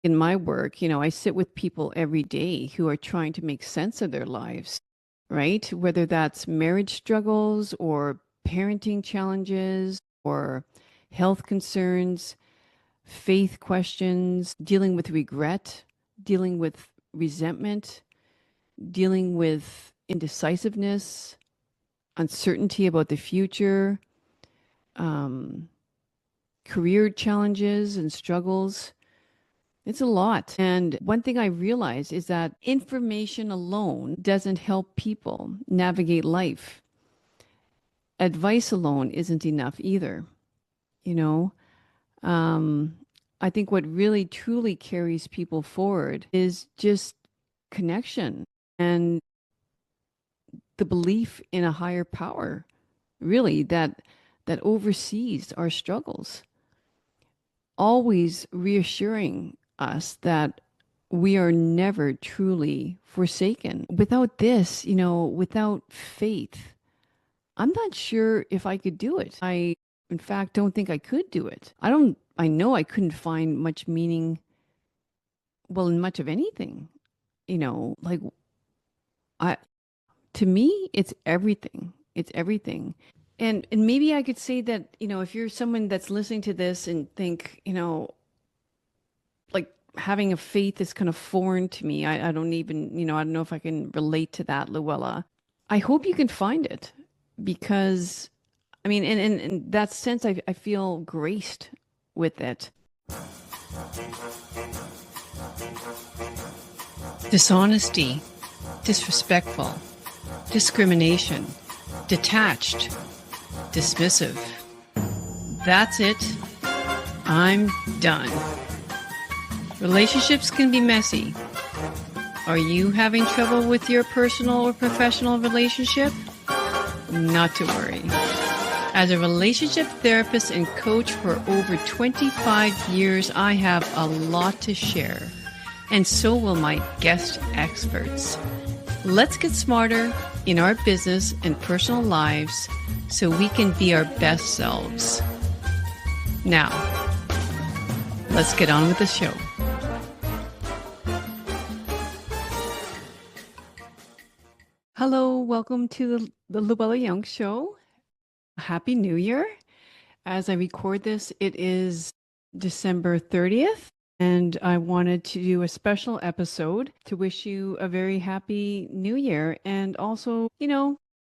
in my work, I sit with people every day who are trying to make sense of their lives, right? Whether that's marriage struggles or parenting challenges or health concerns, faith questions, dealing with regret, dealing with resentment, dealing with indecisiveness, uncertainty about the future, um, career challenges and struggles. It's a lot. And one thing I realized is that information alone doesn't help people navigate life. Advice alone isn't enough either. You know, um, I think what really truly carries people forward is just connection and the belief in a higher power, really, that oversees our struggles, always reassuring us that we are never truly forsaken. Without this, without faith, I'm not sure if I could do it. I, in fact, don't think I could do it. I know I couldn't find much meaning, well, in much of anything, like I, to me, it's everything. It's everything. And maybe I could say that, if you're someone that's listening to this and think, like having a faith is kind of foreign to me. I don't even, I don't know if I can relate to that, Luella. I hope you can find it because, I mean, in that sense, I feel graced with it. Dishonesty, disrespectful, discrimination, detached, dismissive. That's it. I'm done. Relationships can be messy. Are you having trouble with your personal or professional relationship? Not to worry. As a relationship therapist and coach for over 25 years, I have a lot to share, and so will my guest experts. Let's get smarter in our business and personal lives so we can be our best selves. Now, let's get on with the show. Hello, welcome to the Luella Young Show. Happy New Year. As I record this, it is December 30th, and I wanted to do a special episode to wish you a very happy New Year. And also,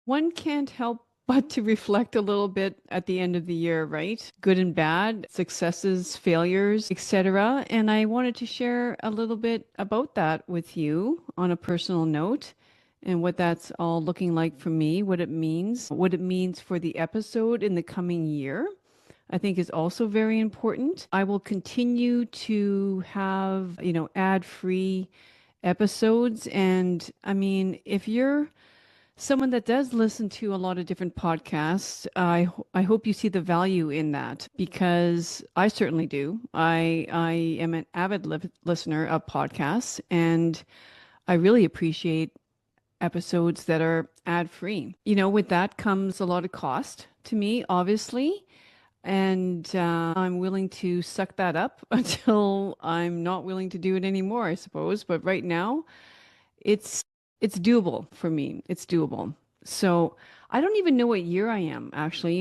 one can't help but to reflect a little bit at the end of the year, right? Good and bad, successes, failures, etc. And I wanted to share a little bit about that with you on a personal note and what that's all looking like for me, what it means for the episode in the coming year. I think is also very important. I will continue to have, ad-free episodes. And I mean, if you're someone that does listen to a lot of different podcasts, I hope you see the value in that because I certainly do. I am an avid listener of podcasts, and I really appreciate episodes that are ad free. With that comes a lot of cost to me, obviously. And I'm willing to suck that up until I'm not willing to do it anymore, I suppose. But right now, it's it's doable for me. It's doable. So I don't even know what year I am, actually.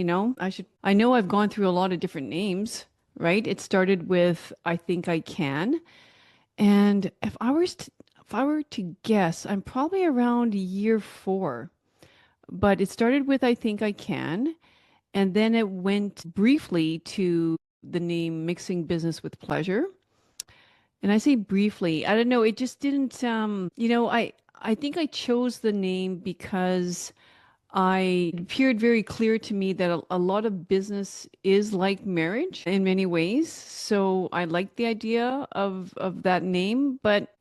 I know I've gone through a lot of different names, right? It started with I Think I Can. And if I were to guess, I'm probably around year 4. But it started with I Think I Can, and then it went briefly to the name Mixing Business with Pleasure. And I say briefly, I don't know, it just didn't I think I chose the name because it appeared very clear to me that a lot of business is like marriage in many ways. So I like the idea of that name, but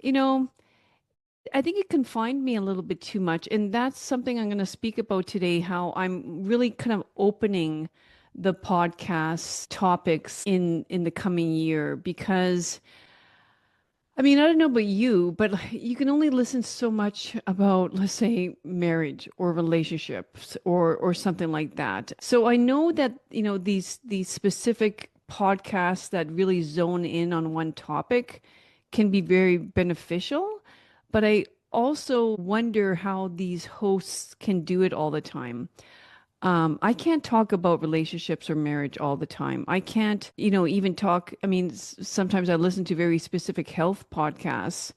I think it confined me a little bit too much. And that's something I'm going to speak about today, how I'm really kind of opening the podcast topics in the coming year because I mean, I don't know about you, but you can only listen so much about, let's say, marriage or relationships or something like that. So I know that, these specific podcasts that really zone in on one topic can be very beneficial, but I also wonder how these hosts can do it all the time. I can't talk about relationships or marriage all the time. I can't, even talk. I mean, sometimes I listen to very specific health podcasts,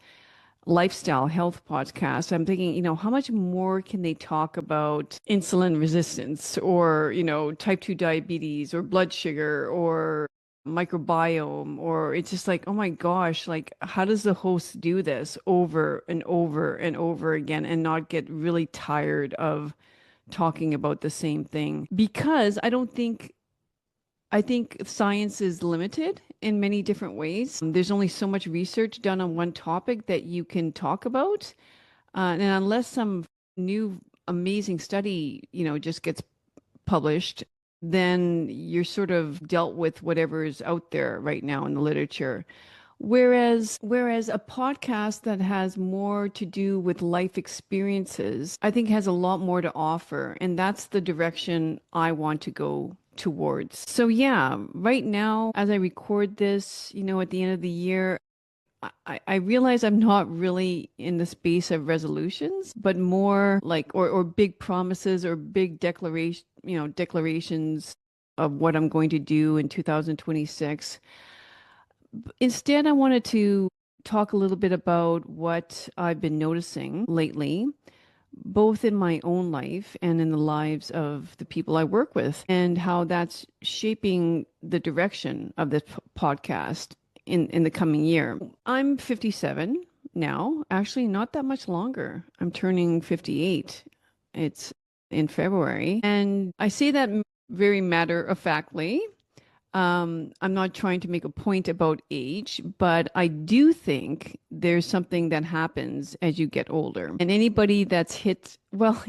lifestyle health podcasts. I'm thinking, how much more can they talk about insulin resistance or, type 2 diabetes or blood sugar or microbiome? Or it's just like, oh my gosh, like, how does the host do this over and over and over again and not get really tired of talking about the same thing? Because I think science is limited in many different ways. There's only so much research done on one topic that you can talk about. And unless some new amazing study, just gets published, then you're sort of dealt with whatever is out there right now in the literature. Whereas a podcast that has more to do with life experiences, I think has a lot more to offer. And that's the direction I want to go towards. So yeah, right now, as I record this, at the end of the year, I realize I'm not really in the space of resolutions, but more like or big promises or big declarations of what I'm going to do in 2026. Instead, I wanted to talk a little bit about what I've been noticing lately, both in my own life and in the lives of the people I work with, and how that's shaping the direction of this podcast in the coming year. I'm 57 now, actually not that much longer. I'm turning 58. It's in February. And I say that very matter of factly. I'm not trying to make a point about age, but I do think there's something that happens as you get older. And anybody that's hit, well,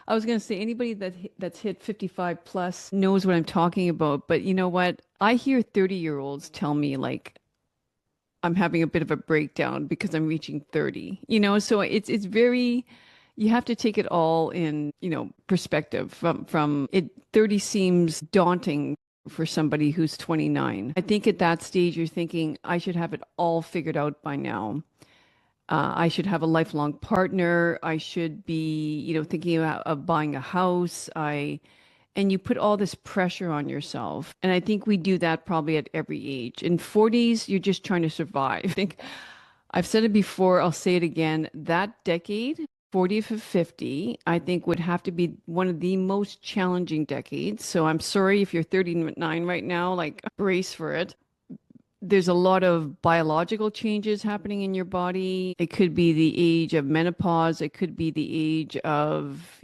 I was going to say anybody that's hit 55 plus knows what I'm talking about. But you know what? I hear 30-year-olds tell me like I'm having a bit of a breakdown because I'm reaching 30. So it's very you have to take it all in, perspective from it 30 seems daunting for somebody who's 29. I think at that stage you're thinking I should have it all figured out by now. I should have a lifelong partner. I should be, thinking about of buying a house. And you put all this pressure on yourself. And I think we do that probably at every age. In 40s, you're just trying to survive. I think I've said it before, I'll say it again. That decade, 40 to 50, I think would have to be one of the most challenging decades. So I'm sorry if you're 39 right now, like brace for it. There's a lot of biological changes happening in your body. It could be the age of menopause. It could be the age of,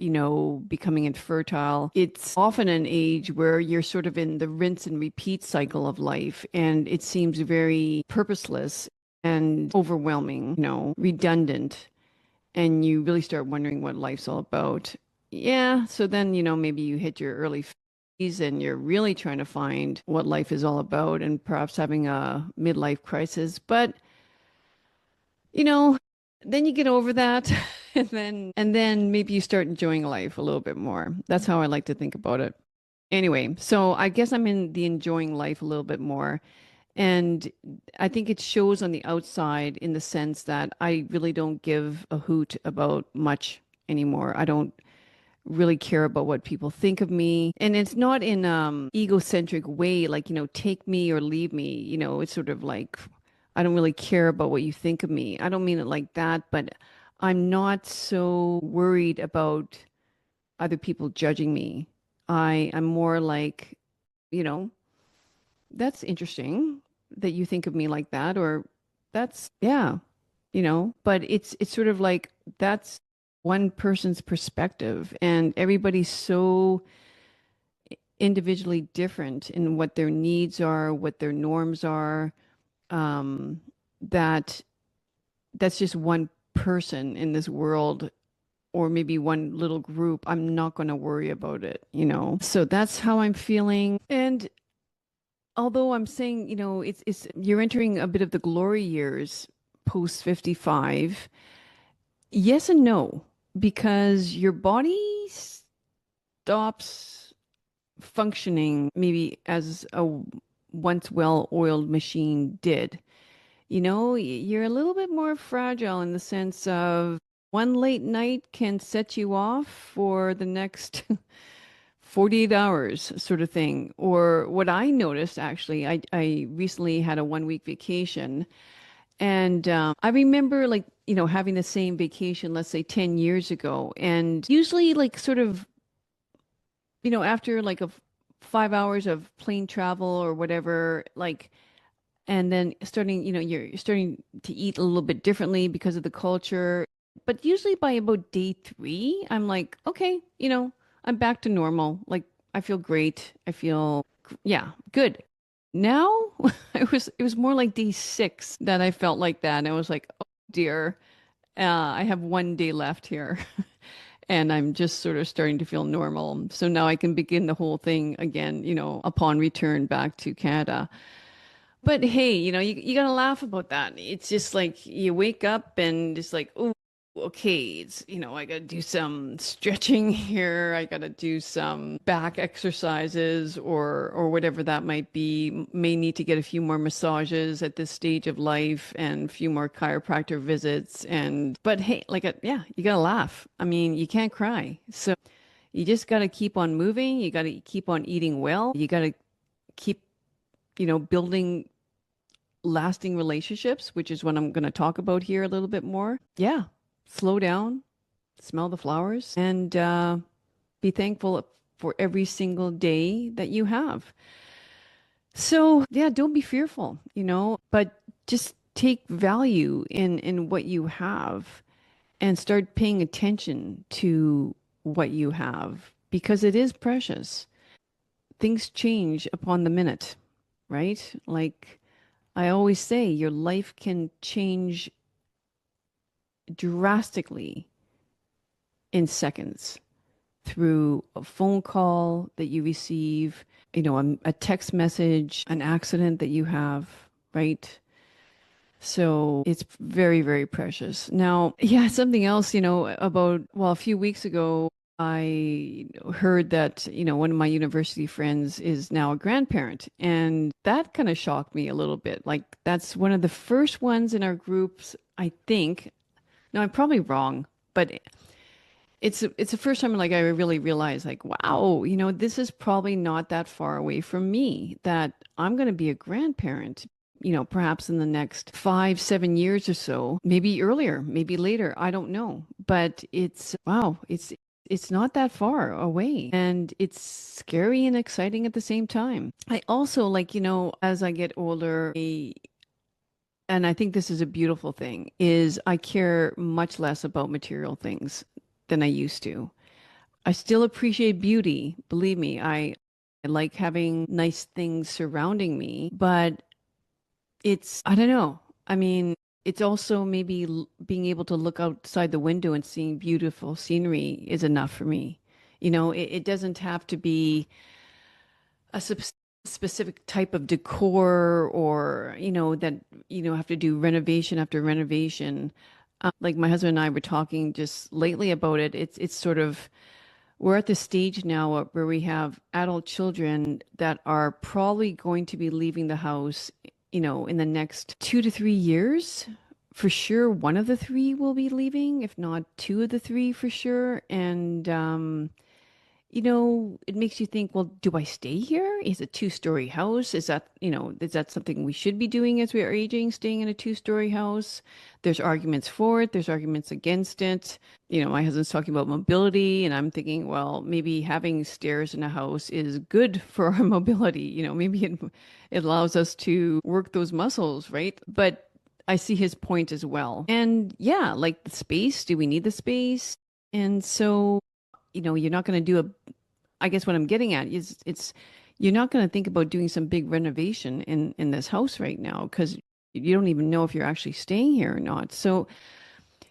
becoming infertile. It's often an age where you're sort of in the rinse and repeat cycle of life, and it seems very purposeless and overwhelming, redundant. And you really start wondering what life's all about. Yeah. So then, maybe you hit your early and you're really trying to find what life is all about and perhaps having a midlife crisis. But, you know, then you get over that and then maybe you start enjoying life a little bit more. That's how I like to think about it. Anyway, so I guess I'm in the enjoying life a little bit more. And I think it shows on the outside in the sense that I really don't give a hoot about much anymore. I don't really care about what people think of me. And it's not in egocentric way, like, take me or leave me. It's sort of like I don't really care about what you think of me. I don't mean it like that, but I'm not so worried about other people judging me. I'm more like, you know, that's interesting that you think of me like that, or that's yeah, but it's sort of like that's one person's perspective, and everybody's so individually different in what their needs are, what their norms are, um, that that's just one person in this world or maybe one little group. I'm not going to worry about it. So that's how I'm feeling. And although I'm saying, it's you're entering a bit of the glory years post 55, yes and no, because your body stops functioning maybe as a once well-oiled machine did. you're a little bit more fragile in the sense of one late night can set you off for the next 48 hours sort of thing. Or what I noticed actually, I recently had a 1 week vacation and I remember like, having the same vacation, let's say 10 years ago. And usually like sort of, after like 5 hours of plane travel or whatever, like and then starting, you're starting to eat a little bit differently because of the culture. But usually by about day three, I'm like, okay, I'm back to normal. Like I feel great. I feel, yeah, good. Now it was more like day six that I felt like that. And I was like, oh dear, I have 1 day left here. And I'm just sort of starting to feel normal. So now I can begin the whole thing again, upon return back to Canada. But hey, you gotta laugh about that. It's just like you wake up and it's like, oh, okay, I gotta do some stretching here. I gotta do some back exercises or whatever that might be. May need to get a few more massages at this stage of life and a few more chiropractor visits. But hey, yeah, you gotta laugh. I mean, you can't cry. So you just gotta keep on moving. You gotta keep on eating well. You gotta keep, building lasting relationships, which is what I'm going to talk about here a little bit more. Yeah, slow down, smell the flowers, and be thankful for every single day that you have. So, yeah, don't be fearful, but just take value in what you have and start paying attention to what you have because it is precious. Things change upon the minute, right? Like I always say, your life can change drastically in seconds through a phone call that you receive, a text message, an accident that you have, right? So it's very, very precious. Now, yeah, something else, a few weeks ago, I heard that, one of my university friends is now a grandparent. And that kind of shocked me a little bit. Like, that's one of the first ones in our groups, I think. No, I'm probably wrong, but it's the first time like I really realized like, wow, this is probably not that far away from me that I'm going to be a grandparent, perhaps in the next 5, 7 years or so, maybe earlier, maybe later. I don't know, but it's wow, it's not that far away and it's scary and exciting at the same time. I also like, as I get older, and I think this is a beautiful thing, is I care much less about material things than I used to. I still appreciate beauty. Believe me, I like having nice things surrounding me, but I don't know. I mean, it's also maybe being able to look outside the window and seeing beautiful scenery is enough for me. It doesn't have to be a specific type of decor or, that, have to do renovation after renovation. Like my husband and I were talking just lately about it. It's sort of we're at the stage now where we have adult children that are probably going to be leaving the house, in the next 2 to 3 years. For sure, one of the three will be leaving, if not two of the three for sure. And it makes you think, well, do I stay here? Is a two-story house? Is that something we should be doing as we are aging, staying in a two-story house? There's arguments for it, there's arguments against it. My husband's talking about mobility, and I'm thinking, well, maybe having stairs in a house is good for our mobility. Maybe it allows us to work those muscles, right? But I see his point as well. And yeah, like the space, do we need the space? And so you're not going to do I guess what I'm getting at is you're not going to think about doing some big renovation in this house right now because you don't even know if you're actually staying here or not. So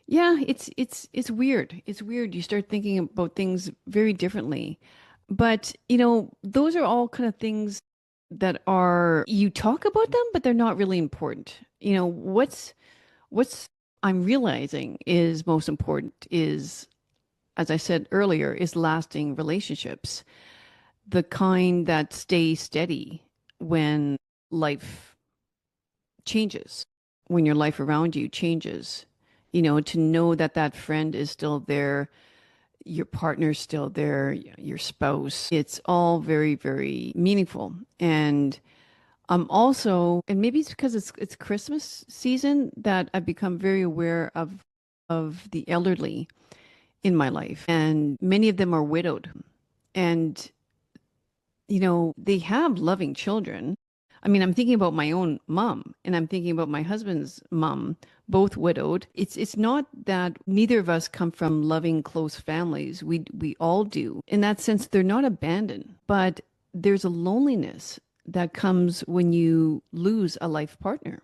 yeah, it's weird. It's weird. You start thinking about things very differently. But, those are all kind of things that are you talk about them, but they're not really important. What's I'm realizing is most important is as I said earlier, is lasting relationships, the kind that stay steady when life changes. when your life around you changes. To know that that friend is still there, your partner's still there, your spouse, it's all very, very meaningful. And I'm also, and maybe it's because it's Christmas season that I've become very aware of the elderly in my life, and many of them are widowed. And they have loving children. I mean, I'm thinking about my own mom and I'm thinking about my husband's mom, both widowed. It's not that neither of us come from loving close families. We all do. In that sense, they're not abandoned, but there's a loneliness that comes when you lose a life partner.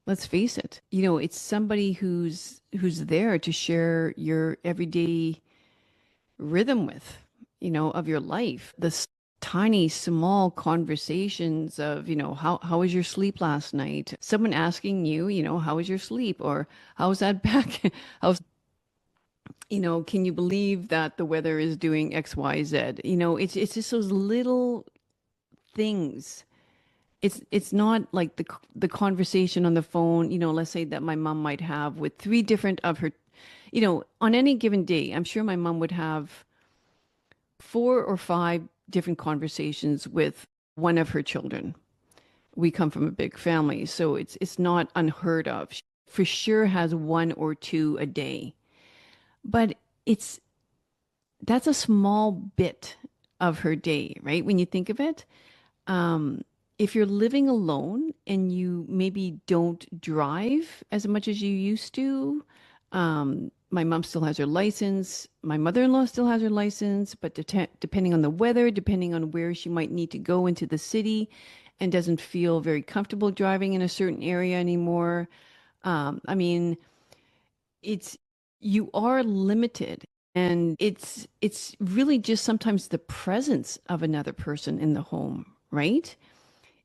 Let's face it. It's somebody who's there to share your everyday rhythm with, of your life. Tiny, small conversations of, how was your sleep last night? Someone asking you, how was your sleep? Or how's that back? How's, can you believe that the weather is doing X, Y, Z? It's just those little things. It's not like the conversation on the phone, let's say that my mom might have with three different of her, on any given day. I'm sure my mom would have four or five different conversations with one of her children. We come from a big family, so it's not unheard of. She for sure has one or two a day. But it's that's a small bit of her day, right? When you think of it. Um, if you're living alone and you maybe don't drive as much as you used to, my mom still has her license. My mother-in-law still has her license, but depending on the weather, depending on where she might need to go into the city and doesn't feel very comfortable driving in a certain area anymore. I mean, it's you are limited, and it's really just sometimes the presence of another person in the home, right?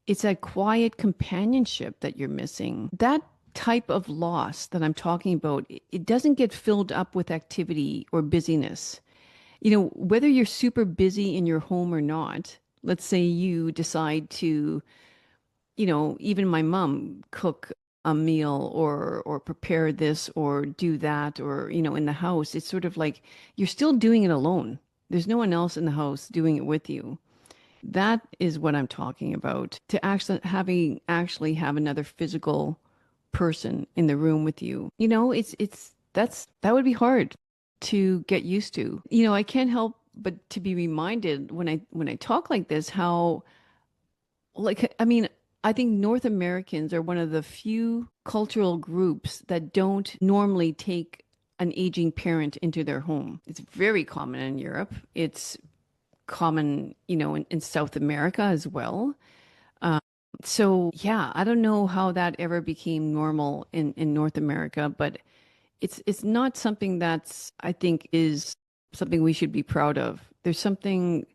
It's that quiet companionship that you're missing. That type of loss that I'm talking about, it doesn't get filled up with activity or busyness. Whether you're super busy in your home or not, let's say you decide to, even my mom cook a meal or prepare this or do that or, in the house, it's sort of like you're still doing it alone. There's no one else in the house doing it with you. That is what I'm talking about. To actually have another physical person in the room with you. That would be hard to get used to. I can't help but to be reminded when I talk like this how like I mean, I think North Americans are one of the few cultural groups that don't normally take an aging parent into their home. It's very common in Europe. It's common, in South America as well. So yeah, I don't know how that ever became normal in North America, but it's not something that's I think is something we should be proud of. There's something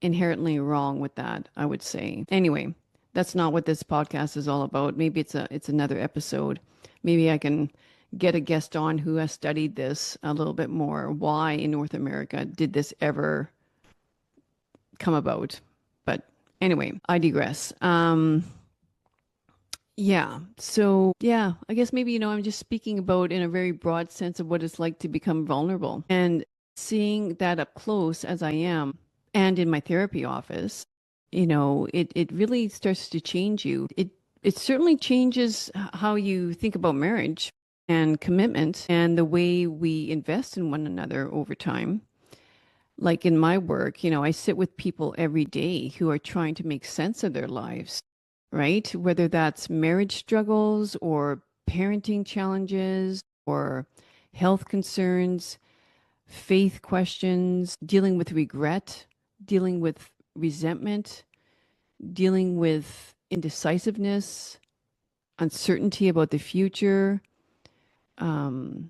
inherently wrong with that, I would say. Anyway, that's not what this podcast is all about. Maybe it's another episode. Maybe I can get a guest on who has studied this a little bit more. Why in North America did this ever come about? But anyway, I digress. Yeah. So, yeah, I guess maybe, I'm just speaking about in a very broad sense of what it's like to become vulnerable and seeing that up close as I am and in my therapy office, it really starts to change you. It certainly changes how you think about marriage and commitment and the way we invest in one another over time. Like in my work, I sit with people every day who are trying to make sense of their lives, right? Whether that's marriage struggles or parenting challenges or health concerns, faith questions, dealing with regret, dealing with resentment, dealing with indecisiveness, uncertainty about the future, um,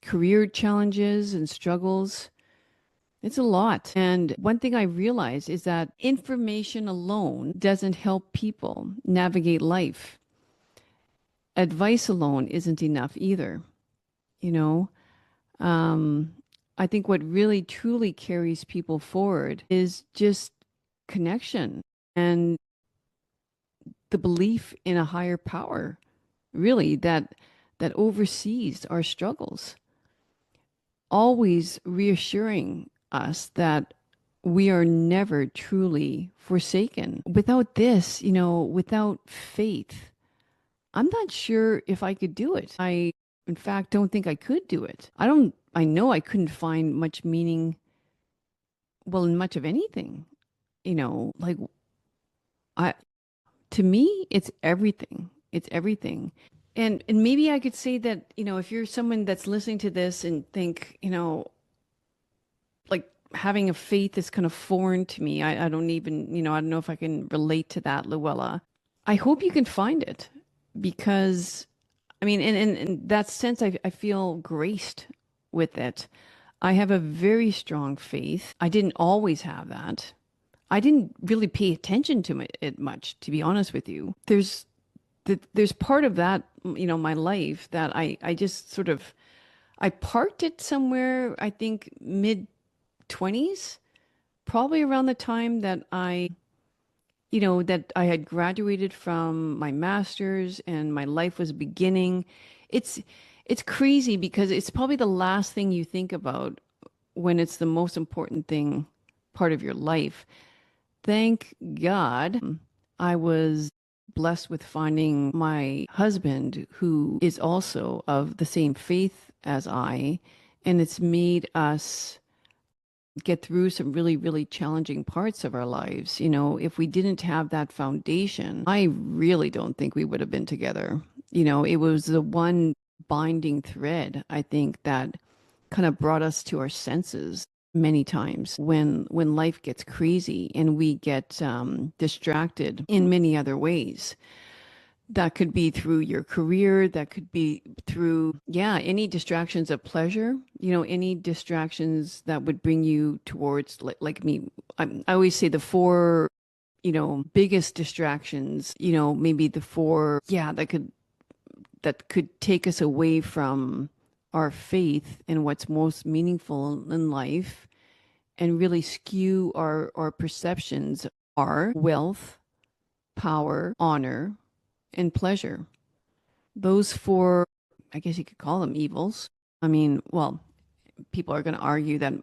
career challenges and struggles. It's a lot. And one thing I realize is that information alone doesn't help people navigate life. Advice alone isn't enough either. You know, um, I think what really truly carries people forward is just connection and the belief in a higher power. really, that oversees our struggles, always reassuring us that we are never truly forsaken. Without this, without faith, I'm not sure if I could do it. I, in fact, don't think I could do it. I know I couldn't find much meaning, well, in much of anything, like I, to me, it's everything. It's everything. And maybe I could say that, if you're someone that's listening to this and think, like having a faith is kind of foreign to me. I don't even, I don't know if I can relate to that, Luella. I hope you can find it because, I mean, in that sense, I feel graced with it. I have a very strong faith. I didn't always have that. I didn't really pay attention to it much, to be honest with you. There's part of that, my life that I just sort of, I parked it somewhere, I think mid 20s, probably around the time that that I had graduated from my master's and my life was beginning. It's it's crazy because it's probably the last thing you think about when it's the most important thing part of your life. Thank God I was blessed with finding my husband who is also of the same faith as I, and it's made us get through some really, really challenging parts of our lives. If we didn't have that foundation, I really don't think we would have been together. It was the one binding thread, I think, that kind of brought us to our senses many times when life gets crazy and we get distracted in many other ways. That could be through your career. That could be through, yeah, any distractions of pleasure, any distractions that would bring you towards, like me. I always say the four, biggest distractions, maybe the four, yeah, that could take us away from our faith and what's most meaningful in life and really skew our perceptions are wealth, power, honor, and pleasure. Those four, I guess you could call them evils. I mean, well, people are going to argue that,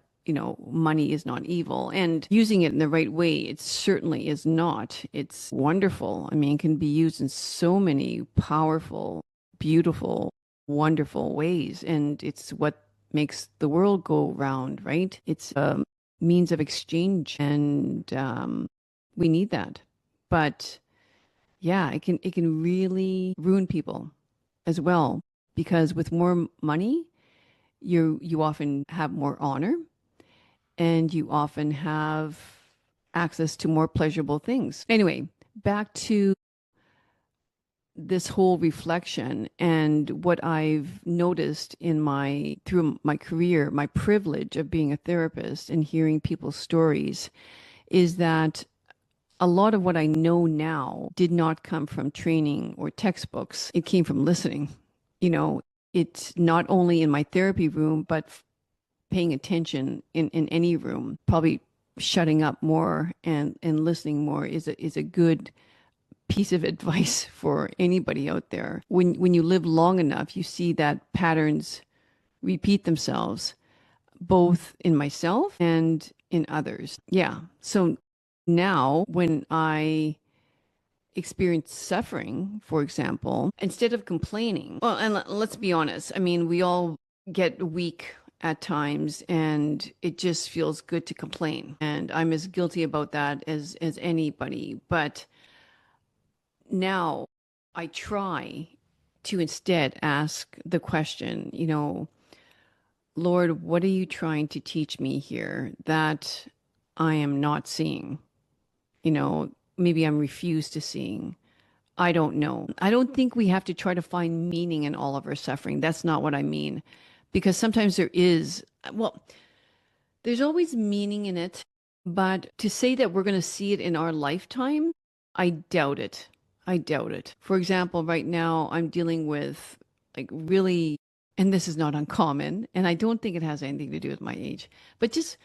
money is not evil. And using it in the right way, it certainly is not. It's wonderful. I mean, it can be used in so many powerful, beautiful, wonderful ways. And it's what makes the world go round, right? It's a means of exchange. And we need that. But yeah, it can really ruin people as well because with more money, you often have more honor and you often have access to more pleasurable things. Anyway, back to this whole reflection and what I've noticed in my through my career, my privilege of being a therapist and hearing people's stories is that a lot of what I know now did not come from training or textbooks. It came from listening. You know, it's not only in my therapy room, but paying attention in any room, probably shutting up more and listening more is a good piece of advice for anybody out there. When you live long enough, you see that patterns repeat themselves both in myself and in others. Yeah. So now when I experience suffering, for example, instead of complaining, well, and let's be honest, I mean, we all get weak at times and it just feels good to complain. And I'm as guilty about that as anybody. But now I try to instead ask the question, Lord, what are you trying to teach me here that I am not seeing? Maybe I'm refused to seeing. I don't know. I don't think we have to try to find meaning in all of our suffering. That's not what I mean. Because sometimes there is, well, there's always meaning in it. But to say that we're going to see it in our lifetime, I doubt it. I doubt it. For example, right now I'm dealing with like really, and this is not uncommon, and I don't think it has anything to do with my age, but just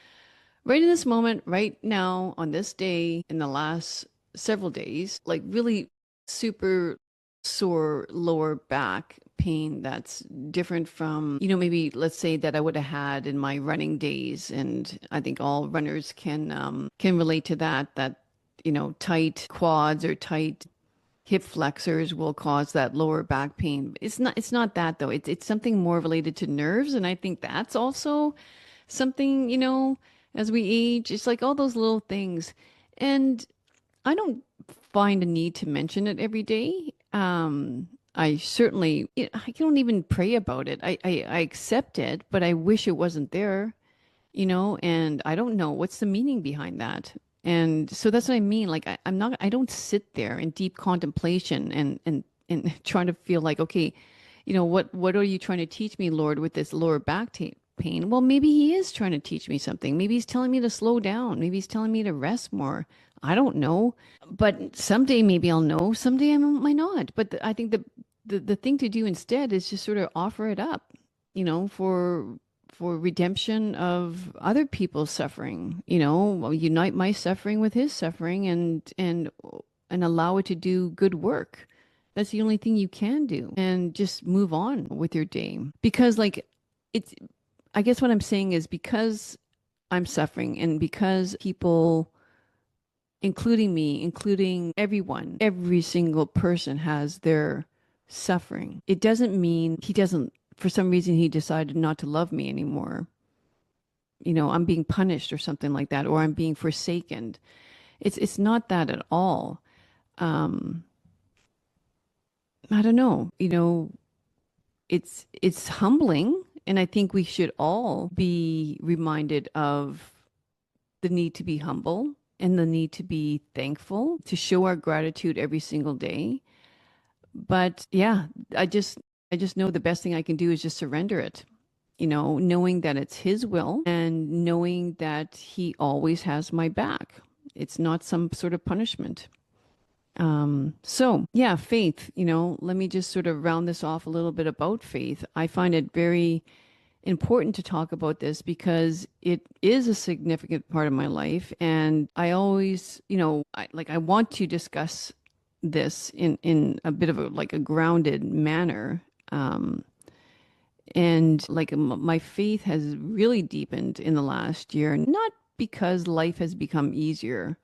right in this moment, right now, on this day, in the last several days, like really super. sore lower back pain that's different from, maybe let's say that I would have had in my running days. And I think all runners can relate to that, tight quads or tight hip flexors will cause that lower back pain. It's not that though. It's something more related to nerves. And I think that's also something, as we age, it's like all those little things. And I don't find a need to mention it every day. I certainly, I don't even pray about it. I accept it, but I wish it wasn't there, and I don't know what's the meaning behind that. And so that's what I mean. Like I don't sit there in deep contemplation and trying to feel like, okay, what are you trying to teach me, Lord, with this lower back pain? Well, maybe he is trying to teach me something. Maybe he's telling me to slow down. Maybe he's telling me to rest more. I don't know. But someday maybe I'll know. Someday I might not. But I think the thing to do instead is just sort of offer it up, for redemption of other people's suffering. Unite my suffering with his suffering and allow it to do good work. That's the only thing you can do. And just move on with your day. Because like it's I guess what I'm saying is because I'm suffering and because people, including me, including everyone, every single person has their suffering. It doesn't mean he doesn't, for some reason, he decided not to love me anymore. I'm being punished or something like that, or I'm being forsaken. It's not that at all. Um, I don't know. It's humbling, and I think we should all be reminded of the need to be humble and the need to be thankful, to show our gratitude every single day. But yeah, I just know the best thing I can do is just surrender it. Knowing that it's his will and knowing that he always has my back. It's not some sort of punishment. So yeah, faith, let me just sort of round this off a little bit about faith. I find it very important to talk about this because it is a significant part of my life. And I always, I want to discuss this in a bit of a grounded manner. And like my faith has really deepened in the last year, not because life has become easier,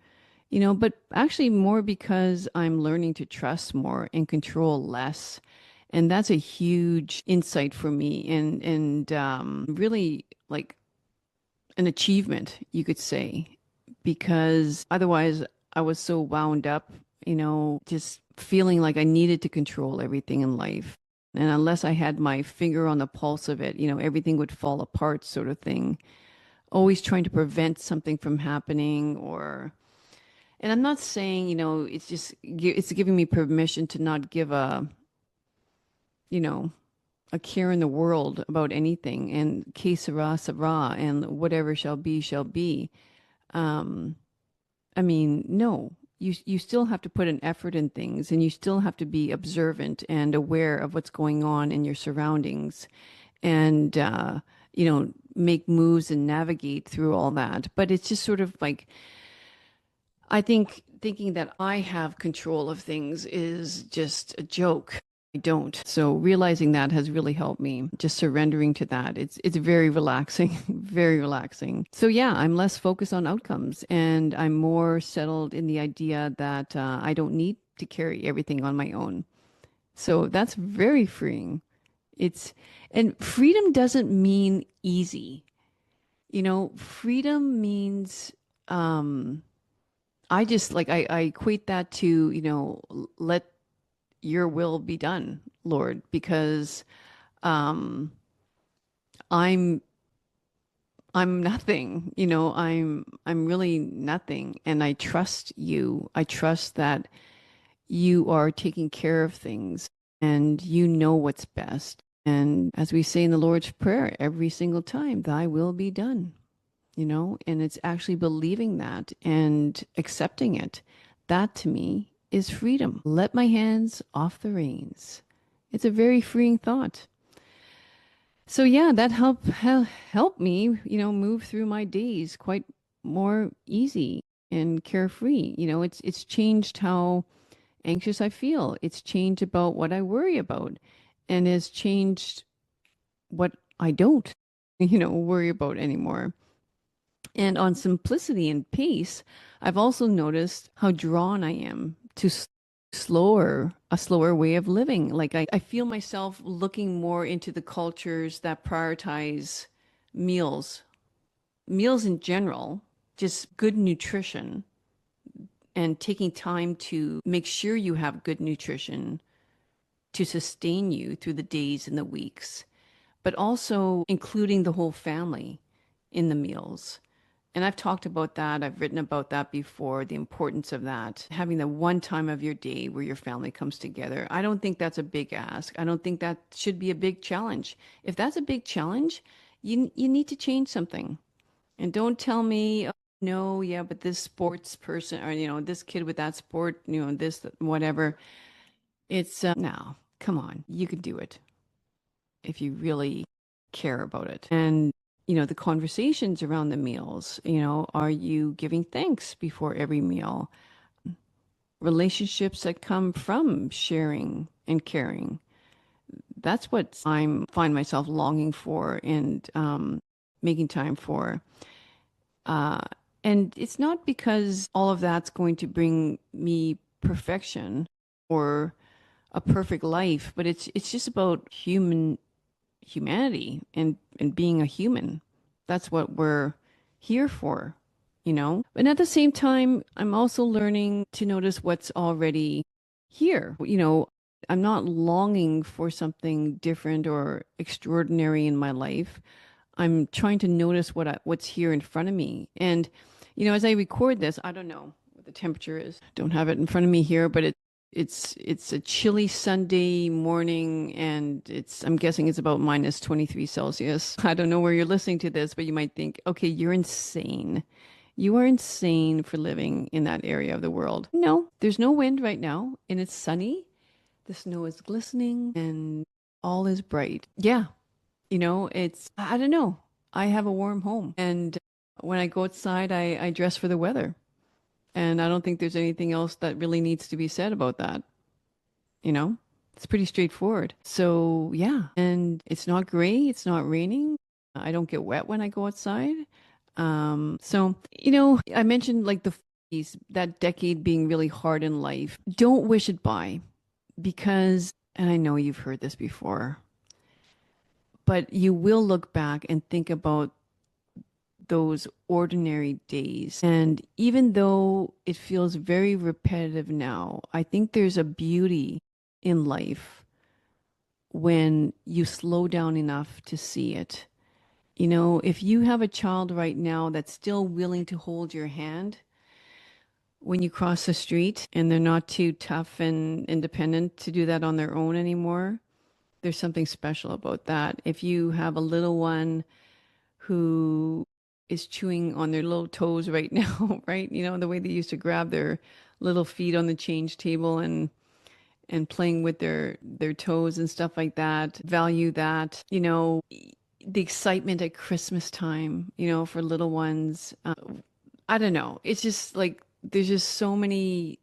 but actually more because I'm learning to trust more and control less. And that's a huge insight for me and really like an achievement, you could say, because otherwise I was so wound up, just feeling like I needed to control everything in life. And unless I had my finger on the pulse of it, everything would fall apart, sort of thing. Always trying to prevent something from happening and I'm not saying, it's giving me permission to not give you know, a care in the world about anything and que sera, sera, and whatever shall be, shall be. Um, I mean, no, you still have to put an effort in things and you still have to be observant and aware of what's going on in your surroundings and, make moves and navigate through all that. But it's just sort of like, I think thinking that I have control of things is just a joke. I don't. So realizing that has really helped me. Just surrendering to that. It's very relaxing, very relaxing. So yeah, I'm less focused on outcomes and I'm more settled in the idea that I don't need to carry everything on my own. So that's very freeing. It's and freedom doesn't mean easy. Freedom means I just like I equate that to, let your will be done, Lord, because um I'm I'm nothing, I'm really nothing and I trust you. I trust that you are taking care of things and you know what's best. And as we say in the Lord's Prayer every single time, thy will be done. And it's actually believing that and accepting it. That to me is freedom. Let my hands off the reins. It's a very freeing thought. So yeah, that helped me, move through my days quite more easy and carefree. It's changed how anxious I feel. It's changed about what I worry about and has changed what I don't, worry about anymore. And on simplicity and pace, I've also noticed how drawn I am to a slower way of living. Like I feel myself looking more into the cultures that prioritize meals, meals in general, just good nutrition and taking time to make sure you have good nutrition to sustain you through the days and the weeks, but also including the whole family in the meals. And I've talked about that. I've written about that before, the importance of that, having the one time of your day where your family comes together. I don't think that's a big ask. I don't think that should be a big challenge. If that's a big challenge, you need to change something. And don't tell me, oh, no, yeah, but this sports person or, this kid with that sport, this, whatever. It's, no, come on, you can do it if you really care about it. And, the conversations around the meals, are you giving thanks before every meal? Relationships that come from sharing and caring. That's what I'm find myself longing for and making time for. Uh, and it's not because all of that's going to bring me perfection or a perfect life, but it's just about humanity and being a human. That's what we're here for. But at the same time, I'm also learning to notice what's already here. I'm not longing for something different or extraordinary in my life. I'm trying to notice what's here in front of me. And, as I record this, I don't know what the temperature is. Don't have it in front of me here, but it's a chilly Sunday morning and I'm guessing it's about minus 23 Celsius. I don't know where you're listening to this, but you might think, okay, you're insane. You are insane for living in that area of the world. No, there's no wind right now and it's sunny. The snow is glistening and all is bright. Yeah, I don't know. I have a warm home. And when I go outside, I dress for the weather. And I don't think there's anything else that really needs to be said about that. You know, it's pretty straightforward. So, yeah. And it's not gray, it's not raining. I don't get wet when I go outside. I mentioned like the 40s, that decade being really hard in life. Don't wish it by because, and I know you've heard this before, but you will look back and think about those ordinary days. And even though it feels very repetitive now, I think there's a beauty in life when you slow down enough to see it. If you have a child right now that's still willing to hold your hand when you cross the street and they're not too tough and independent to do that on their own anymore, there's something special about that. If you have a little one who is chewing on their little toes right now, right? The way they used to grab their little feet on the change table and playing with their toes and stuff like that. Value that, the excitement at Christmas time, for little ones. I don't know. It's just like there's just so many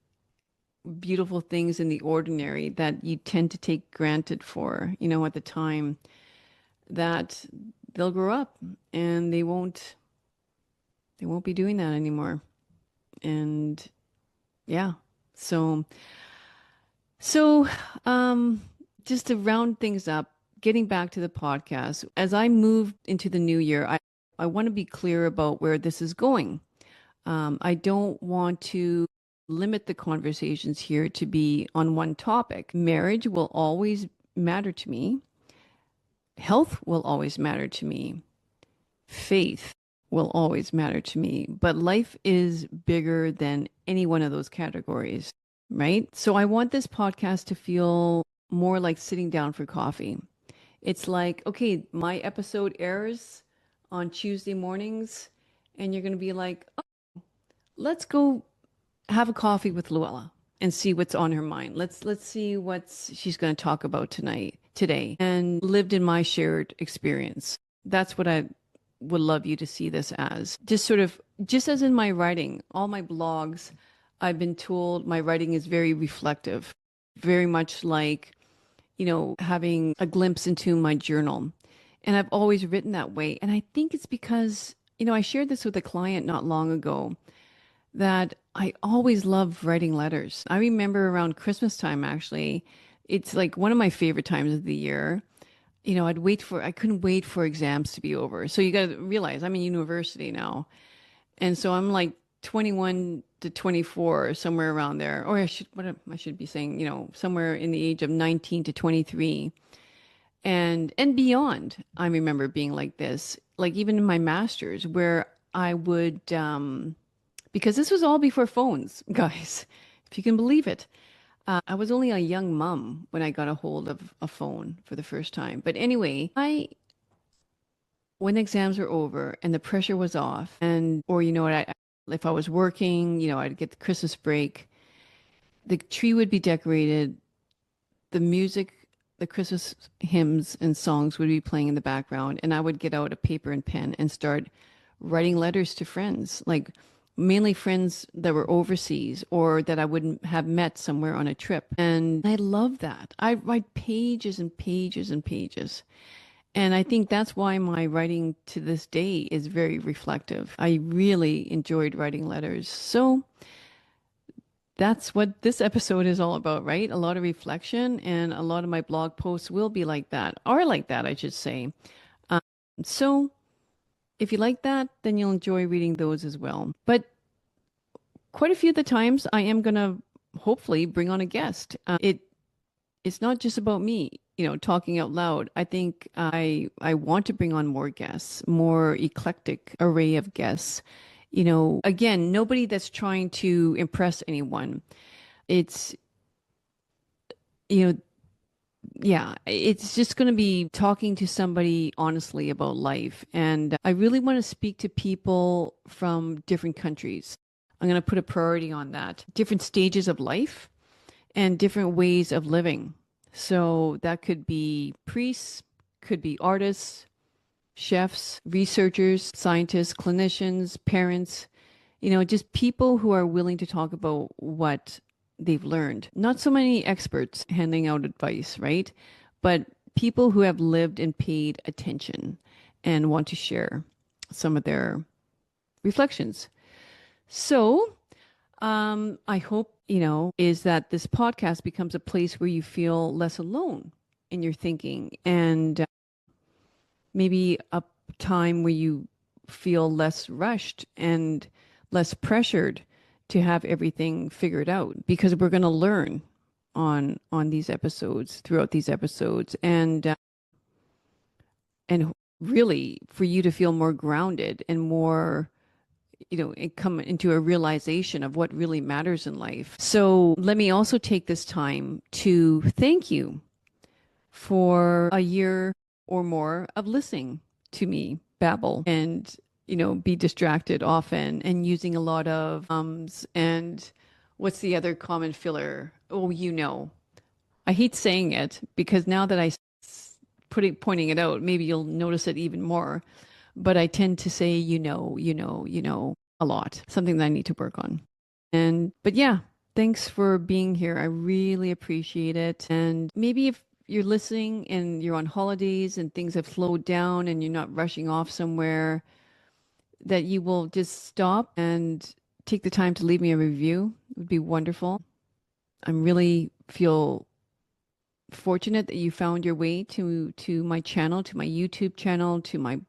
beautiful things in the ordinary that you tend to take granted for, at the time that they'll grow up and they won't be doing that anymore. And yeah. So so just to round things up, getting back to the podcast, as I move into the new year, I want to be clear about where this is going. I don't want to limit the conversations here to be on one topic. Marriage will always matter to me. Health will always matter to me. Faith will always matter to me. But life is bigger than any one of those categories, right? So I want this podcast to feel more like sitting down for coffee. It's like, okay, my episode airs on Tuesday mornings, and you're going to be like, oh, let's go have a coffee with Luella and see what's on her mind. Let's see what she's going to talk about today, and lived in my shared experience. That's what I would love you to see this as. Just as in my writing, all my blogs, I've been told my writing is very reflective, very much like, having a glimpse into my journal. And I've always written that way. And I think it's because, I shared this with a client not long ago that I always love writing letters. I remember around Christmas time, actually, it's like one of my favorite times of the year. I couldn't wait for exams to be over. So you got to realize I'm in university now. And so I'm like 21 to 24, somewhere around there. Or I should be saying, somewhere in the age of 19 to 23 and beyond. I remember being like this, like even in my master's where I would, because this was all before phones, guys, if you can believe it. I was only a young mom when I got a hold of a phone for the first time. But anyway, when exams were over and the pressure was off, or if I was working, I'd get the Christmas break, the tree would be decorated, the music, the Christmas hymns and songs would be playing in the background, and I would get out a paper and pen and start writing letters to friends, like mainly friends that were overseas or that I wouldn't have met somewhere on a trip. And I love that. I write pages and pages and pages. And I think that's why my writing to this day is very reflective. I really enjoyed writing letters. So that's what this episode is all about, right? A lot of reflection, and a lot of my blog posts will be like that, or like that, I should say. So if you like that, then you'll enjoy reading those as well. But quite a few of the times I am going to hopefully bring on a guest. It's not just about me, talking out loud. I think I want to bring on more guests, more eclectic array of guests. Again, nobody that's trying to impress anyone. It's, yeah, it's just going to be talking to somebody honestly about life. And I really want to speak to people from different countries. I'm going to put a priority on that. Different stages of life and different ways of living. So that could be priests, could be artists, chefs, researchers, scientists, clinicians, parents, just people who are willing to talk about what they've learned. Not so many experts handing out advice, right? But people who have lived and paid attention and want to share some of their reflections. So, I hope, is that this podcast becomes a place where you feel less alone in your thinking, and maybe a time where you feel less rushed and less pressured to have everything figured out, because we're going to learn on these episodes, throughout these episodes, and really for you to feel more grounded and more, and come into a realization of what really matters in life. So let me also take this time to thank you for a year or more of listening to me babble and, be distracted often and using a lot of and what's the other common filler? Oh, I hate saying it because now that pointing it out, maybe you'll notice it even more. But I tend to say, a lot, something that I need to work on. But yeah, thanks for being here. I really appreciate it. And maybe if you're listening and you're on holidays and things have slowed down and you're not rushing off somewhere, that you will just stop and take the time to leave me a review. It would be wonderful. I really feel fortunate that you found your way to my channel, to my YouTube channel, to my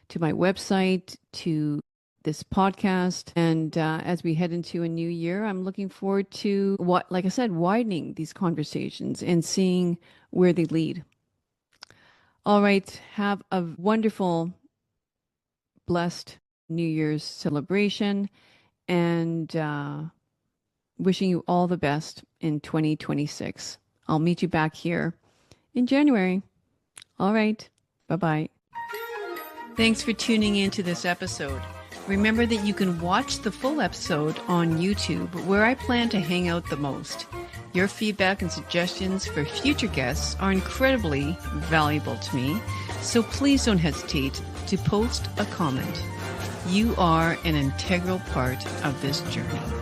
website, to this podcast. And as we head into a new year, I'm looking forward to like I said, widening these conversations and seeing where they lead. All right. Have a wonderful, blessed New Year's celebration, and wishing you all the best in 2026. I'll meet you back here in January. All right. Bye-bye. Thanks for tuning in to this episode. Remember that you can watch the full episode on YouTube, where I plan to hang out the most. Your feedback and suggestions for future guests are incredibly valuable to me, so please don't hesitate to post a comment. You are an integral part of this journey.